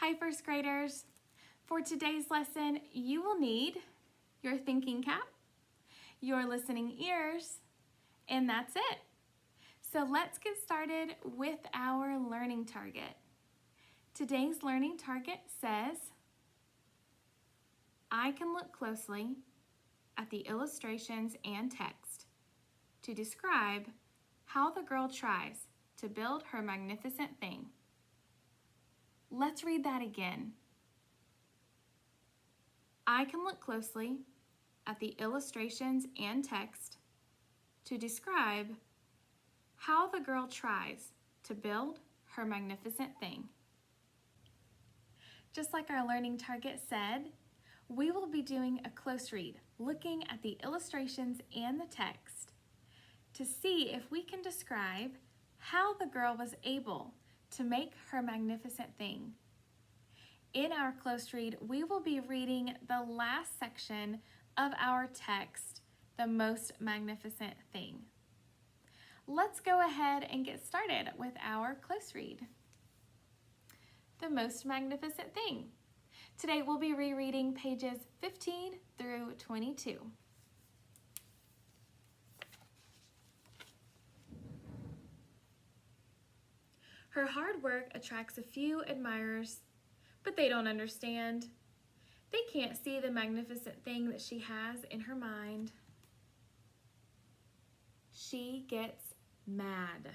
Hi, first graders. For today's lesson, you will need your thinking cap, your listening ears, and that's it. So let's get started with our learning target. Today's learning target says, I can look closely at the illustrations and text to describe how the girl tries to build her magnificent thing. Let's read that again. I can look closely at the illustrations and text to describe how the girl tries to build her magnificent thing. Just like our learning target said, we will be doing a close read, looking at the illustrations and the text to see if we can describe how the girl was able to make her magnificent thing. In our close read, we will be reading the last section of our text, The Most Magnificent Thing. Let's go ahead and get started with our close read. The Most Magnificent Thing. Today we'll be rereading pages 15 through 22. Her hard work attracts a few admirers, but they don't understand. They can't see the magnificent thing that she has in her mind. She gets mad.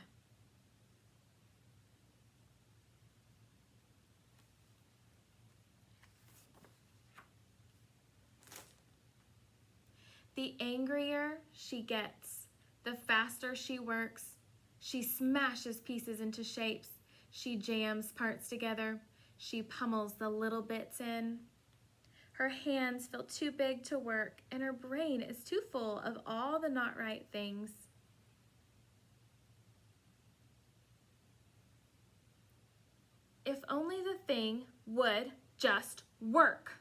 The angrier she gets, the faster she works. She smashes pieces into shapes. She jams parts together. She pummels the little bits in. Her hands feel too big to work, and her brain is too full of all the not right things. If only the thing would just work.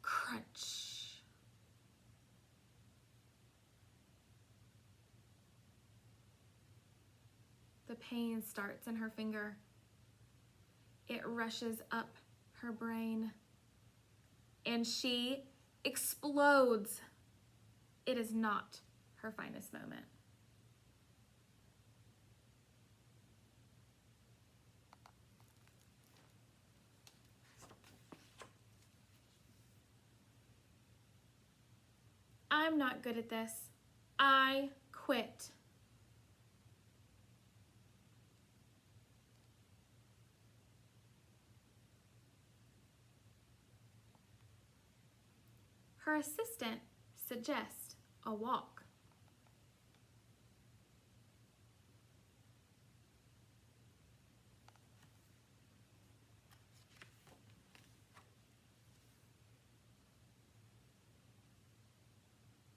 Crunch. The pain starts in her finger. It rushes up her brain, and she explodes. It is not her finest moment. I'm not good at this. I quit. Her assistant suggests a walk.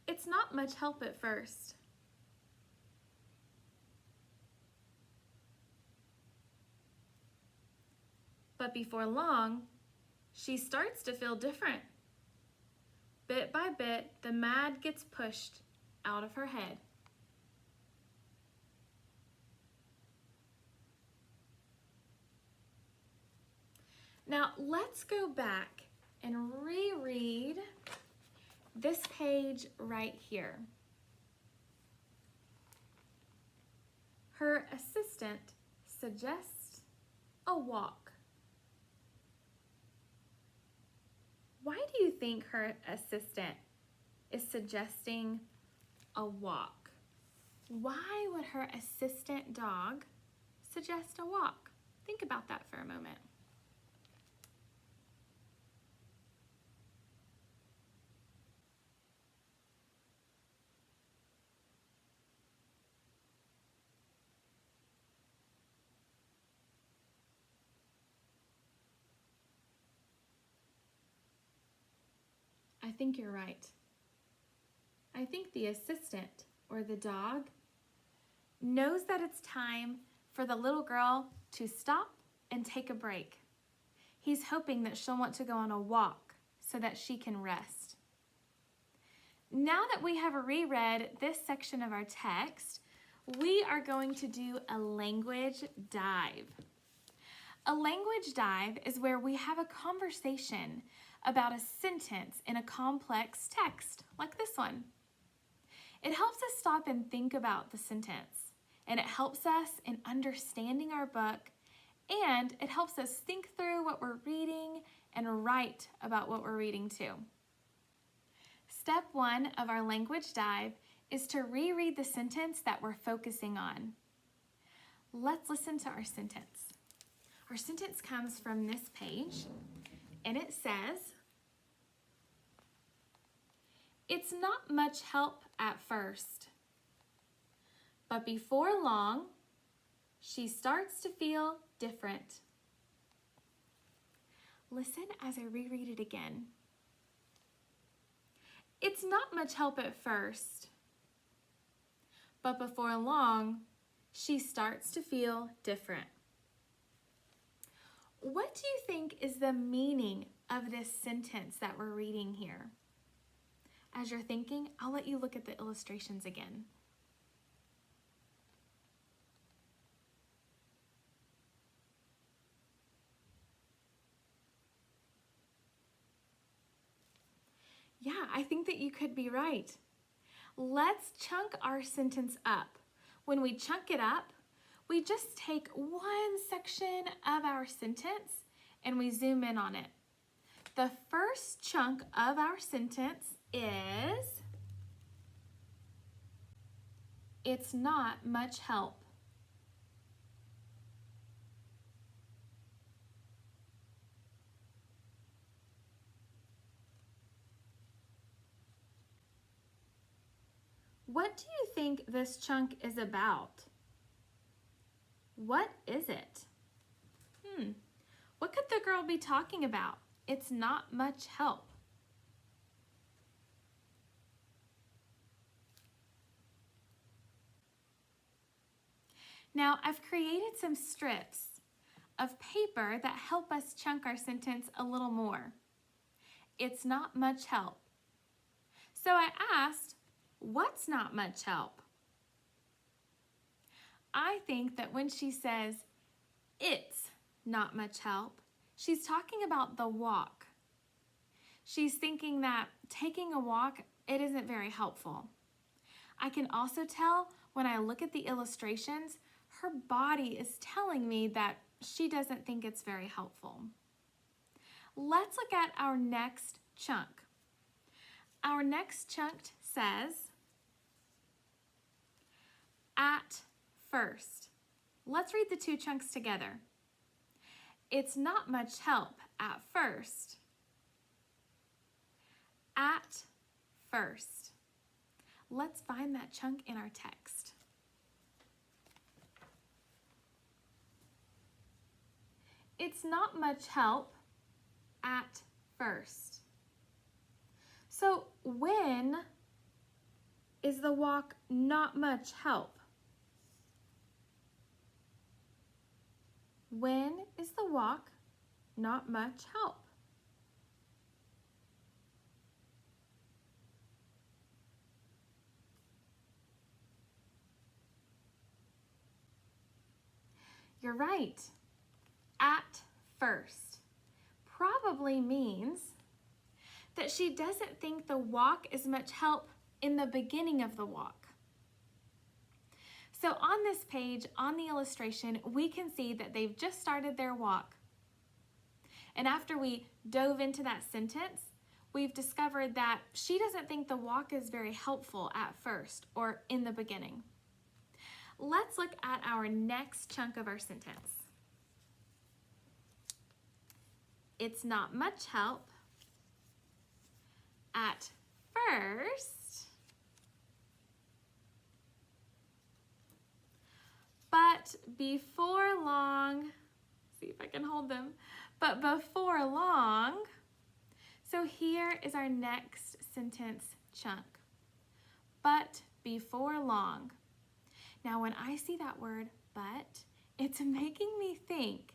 It's not much help at first. But before long, she starts to feel different. Bit by bit, the mad gets pushed out of her head. Now let's go back and reread this page right here. Her assistant suggests a walk. Why do you think her assistant is suggesting a walk? Why would her assistant dog suggest a walk? Think about that for a moment. I think you're right. I think the assistant, or the dog, knows that it's time for the little girl to stop and take a break. He's hoping that she'll want to go on a walk so that she can rest. now that we have reread this section of our text, we are going to do a language dive. A language dive is where we have a conversation about a sentence in a complex text, like this one. It helps us stop and think about the sentence, and it helps us in understanding our book, and it helps us think through what we're reading and write about what we're reading too. Step 1 of our language dive is to reread the sentence that we're focusing on. Let's listen to our sentence. Our sentence comes from this page, and it says, "It's not much help at first, but before long, she starts to feel different." Listen as I reread it again. It's not much help at first, but before long, she starts to feel different. What do you think is the meaning of this sentence that we're reading here? As you're thinking, I'll let you look at the illustrations again. Yeah, I think that you could be right. Let's chunk our sentence up. When we chunk it up, we just take one section of our sentence and we zoom in on it. The first chunk of our sentence is, "It's not much help." What do you think this chunk is about? What is it? What could the girl be talking about? It's not much help. Now, I've created some strips of paper that help us chunk our sentence a little more. It's not much help. So I asked, what's not much help? I think that when she says, "It's not much help," she's talking about the walk. She's thinking that taking a walk, it isn't very helpful. I can also tell when I look at the illustrations, her body is telling me that she doesn't think it's very helpful. Let's look at our next chunk. Our next chunk says, "At first." Let's read the two chunks together. It's not much help at first. At first. Let's find that chunk in our text. It's not much help at first. So when is the walk not much help? When is the walk not much help? You're right. At first probably means that she doesn't think the walk is much help in the beginning of the walk. So on this page, on the illustration, we can see that they've just started their walk. And after we dove into that sentence, we've discovered that she doesn't think the walk is very helpful at first or in the beginning. Let's look at our next chunk of our sentence. It's not much help at first, but before long, see if I can hold them, but before long. So here is our next sentence chunk, but before long. Now when I see that word, but, it's making me think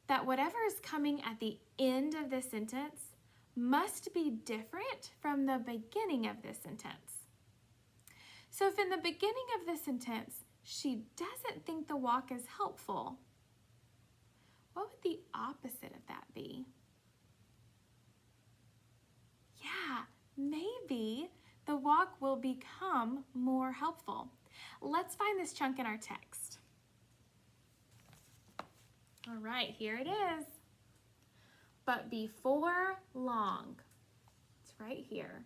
that whatever is coming at the end of this sentence must be different from the beginning of this sentence. So if in the beginning of the sentence, she doesn't think the walk is helpful, what would the opposite of that be? Yeah, maybe the walk will become more helpful. Let's find this chunk in our text. All right, here it is. But before long, it's right here.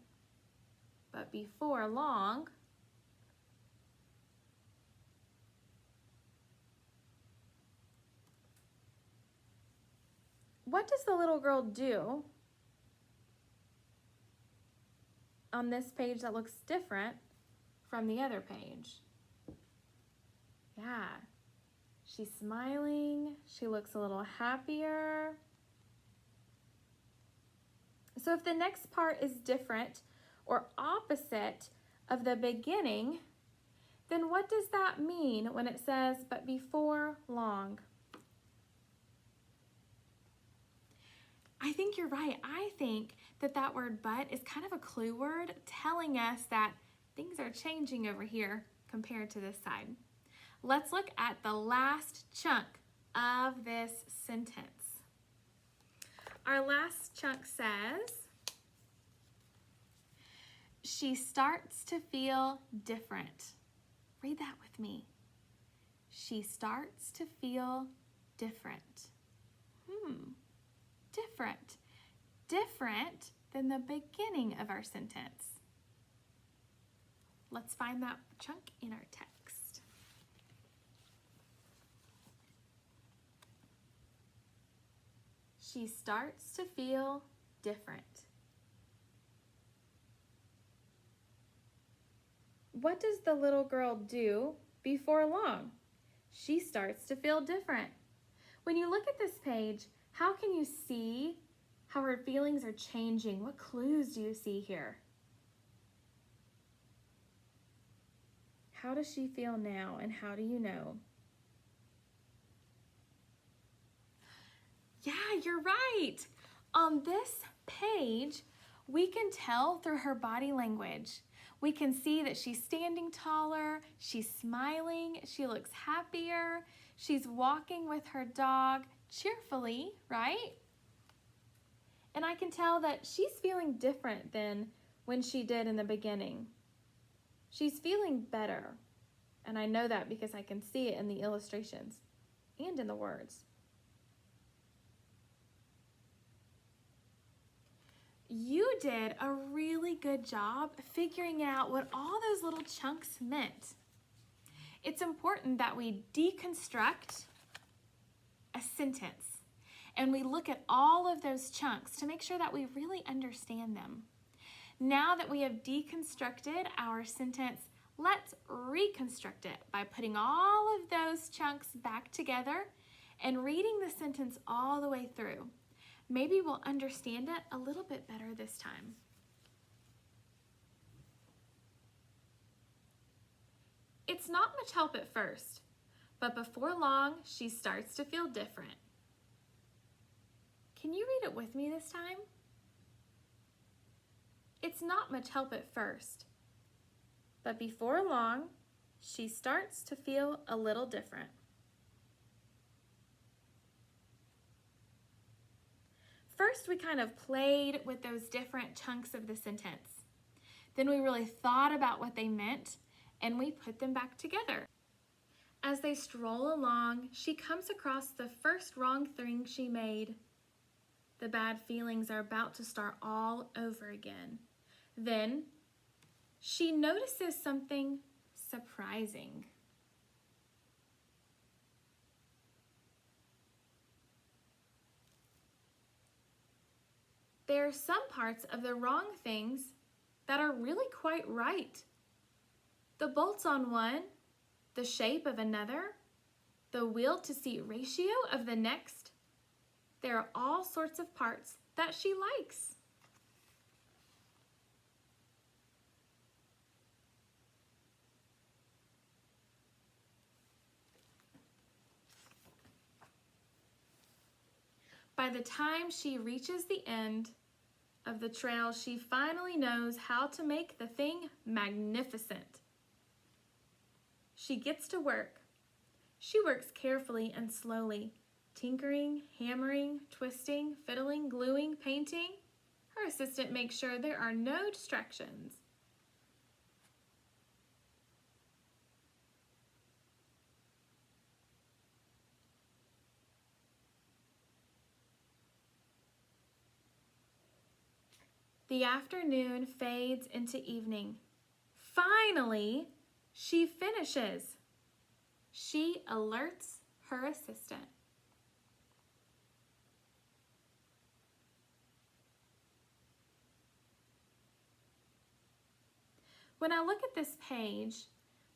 But before long, what does the little girl do on this page that looks different from the other page? Yeah, she's smiling. She looks a little happier. So if the next part is different or opposite of the beginning, then what does that mean when it says, but before long? I think you're right. I think that that word but is kind of a clue word telling us that things are changing over here compared to this side. Let's look at the last chunk of this sentence. Our last chunk says, she starts to feel different. Read that with me. She starts to feel different. Different. Different than the beginning of our sentence. Let's find that chunk in our text. She starts to feel different. What does the little girl do before long? She starts to feel different. When you look at this page, how can you see how her feelings are changing? What clues do you see here? How does she feel now, and how do you know? Yeah, you're right. On this page, we can tell through her body language. We can see that she's standing taller, she's smiling, she looks happier, she's walking with her dog cheerfully, right? And I can tell that she's feeling different than when she did in the beginning. She's feeling better, and I know that because I can see it in the illustrations and in the words. You did a really good job figuring out what all those little chunks meant. It's important that we deconstruct a sentence and we look at all of those chunks to make sure that we really understand them. Now that we have deconstructed our sentence, let's reconstruct it by putting all of those chunks back together and reading the sentence all the way through. Maybe we'll understand it a little bit better this time. It's not much help at first, but before long, she starts to feel different. Can you read it with me this time? It's not much help at first, but before long, she starts to feel a little different. First, we kind of played with those different chunks of the sentence. Then we really thought about what they meant, and we put them back together. As they stroll along, she comes across the first wrong thing she made. The bad feelings are about to start all over again. Then, she notices something surprising. There are some parts of the wrong things that are really quite right. The bolts on one, the shape of another, the wheel to seat ratio of the next. There are all sorts of parts that she likes. By the time she reaches the end, of the trail, she finally knows how to make the thing magnificent. She gets to work. She works carefully and slowly, tinkering, hammering, twisting, fiddling, gluing, painting. Her assistant makes sure there are no distractions. The afternoon fades into evening. Finally, she finishes. She alerts her assistant. When I look at this page,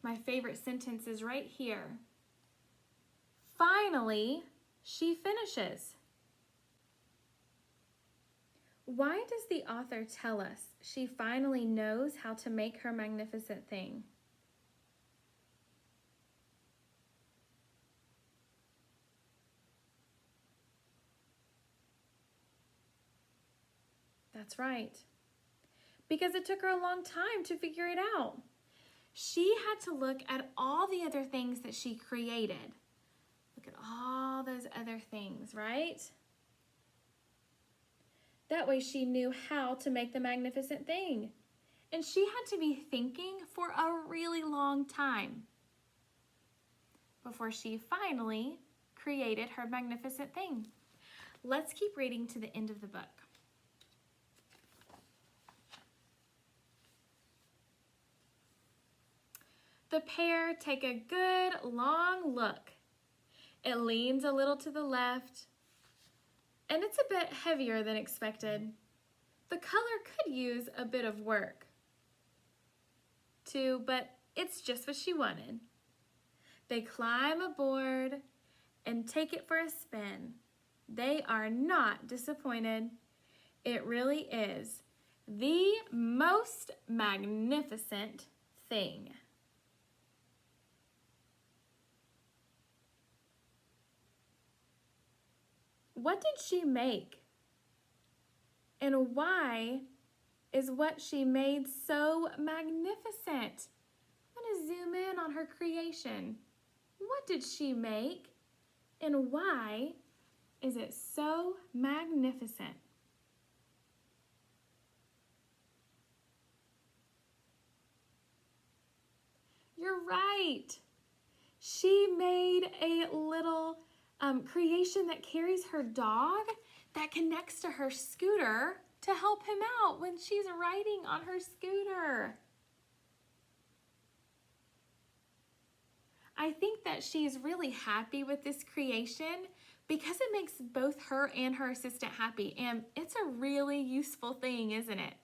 my favorite sentence is right here. Finally, she finishes. Why does the author tell us she finally knows how to make her magnificent thing? That's right. Because it took her a long time to figure it out. She had to look at all the other things that she created. Look at all those other things, right? That way she knew how to make the magnificent thing. And she had to be thinking for a really long time before she finally created her magnificent thing. Let's keep reading to the end of the book. The pair take a good long look. It leans a little to the left, and it's a bit heavier than expected. The color could use a bit of work too, but it's just what she wanted. They climb aboard and take it for a spin. They are not disappointed. It really is the most magnificent thing. What did she make? And why is what she made so magnificent? I'm going to zoom in on her creation. What did she make? And why is it so magnificent? You're right. She made a little creation that carries her dog that connects to her scooter to help him out when she's riding on her scooter. I think that she's really happy with this creation because it makes both her and her assistant happy, and it's a really useful thing, isn't it?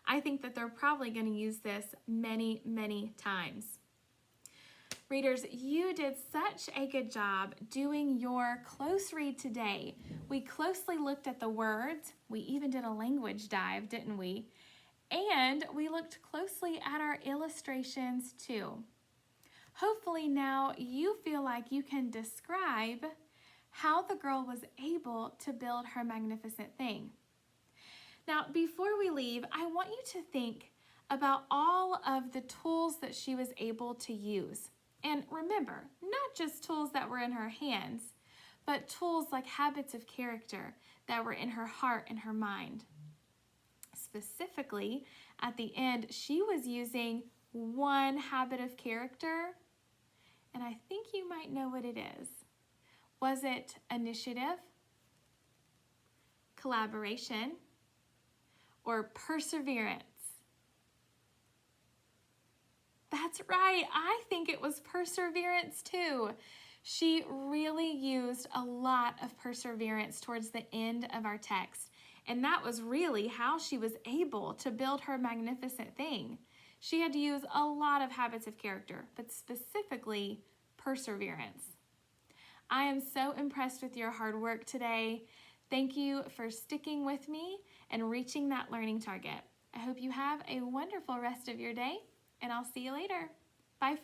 I think that they're probably going to use this many, many times. Readers, you did such a good job doing your close read today. We closely looked at the words. We even did a language dive, didn't we? And we looked closely at our illustrations too. Hopefully now you feel like you can describe how the girl was able to build her magnificent thing. Now, before we leave, I want you to think about all of the tools that she was able to use. And remember, not just tools that were in her hands, but tools like habits of character that were in her heart and her mind. Specifically, at the end, she was using one habit of character, and I think you might know what it is. Was it initiative, collaboration, or perseverance? That's right, I think it was perseverance too. She really used a lot of perseverance towards the end of our text, and that was really how she was able to build her magnificent thing. She had to use a lot of habits of character, but specifically perseverance. I am so impressed with your hard work today. Thank you for sticking with me and reaching that learning target. I hope you have a wonderful rest of your day, and I'll see you later. Bye.